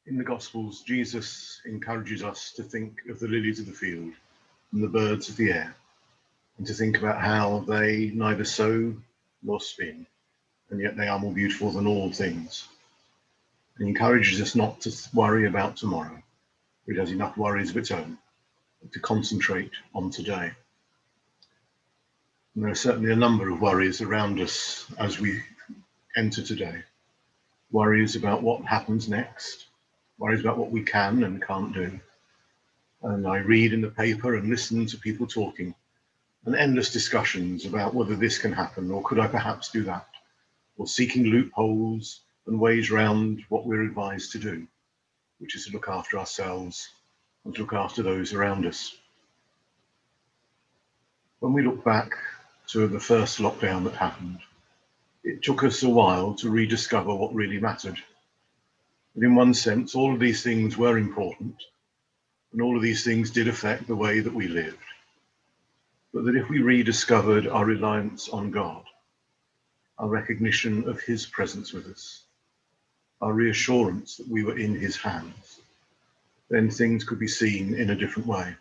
In the Gospels, Jesus encourages us to think of the lilies of the field and the birds of the air, and to think about how they neither sow nor spin, and yet they are more beautiful than all things. He encourages us not to worry about tomorrow, for it has enough worries of its own, but to concentrate on today. And there are certainly a number of worries around us as we enter today. Worries about what happens next, worries about what we can and can't do. And I read in the paper and listen to people talking, and endless discussions about whether this can happen, or could I perhaps do that, or seeking loopholes and ways round what we're advised to do, which is to look after ourselves and to look after those around us. When we look back to the first lockdown that happened, it took us a while to rediscover what really mattered. And in one sense, all of these things were important, and all of these things did affect the way that we lived. But that if we rediscovered our reliance on God, our recognition of his presence with us, our reassurance that we were in his hands, then things could be seen in a different way.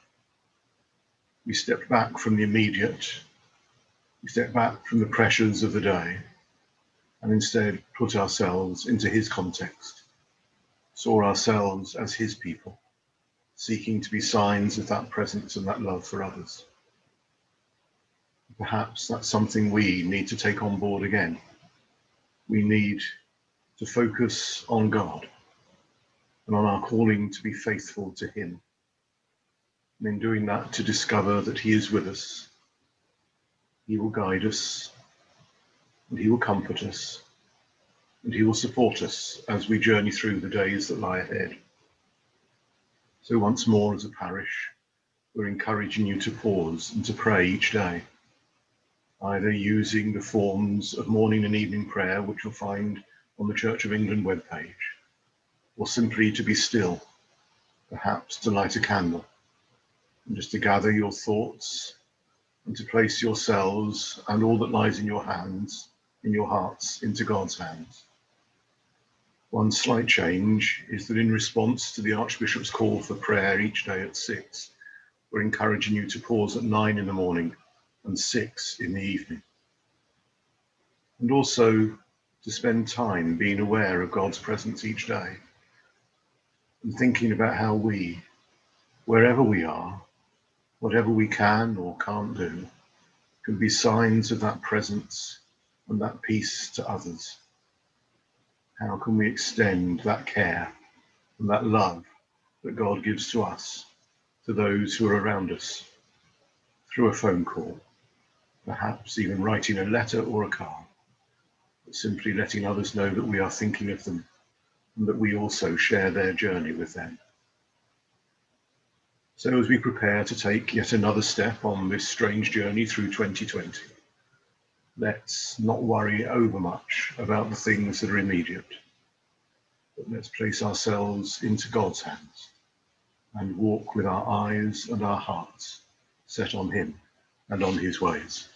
We stepped back from the immediate, we stepped back from the pressures of the day, and instead put ourselves into his context, saw ourselves as his people, seeking to be signs of that presence and that love for others. Perhaps that's something we need to take on board again. We need to focus on God and on our calling to be faithful to him. And in doing that, to discover that he is with us, he will guide us, and he will comfort us, and he will support us as we journey through the days that lie ahead. So once more, as a parish, we're encouraging you to pause and to pray each day, either using the forms of morning and evening prayer, which you'll find on the Church of England webpage, or simply to be still, perhaps to light a candle, and just to gather your thoughts and to place yourselves and all that lies in your hands, in your hearts, into God's hands. One slight change is that in response to the Archbishop's call for prayer each day at 6, we're encouraging you to pause at 9 in the morning and 6 in the evening. And also to spend time being aware of God's presence each day and thinking about how we, wherever we are, whatever we can or can't do, can be signs of that presence and that peace to others. How can we extend that care and that love that God gives to us to those who are around us through a phone call, perhaps even writing a letter or a card, but simply letting others know that we are thinking of them and that we also share their journey with them. So as we prepare to take yet another step on this strange journey through 2020, let's not worry over much about the things that are immediate, but let's place ourselves into God's hands and walk with our eyes and our hearts set on him and on his ways.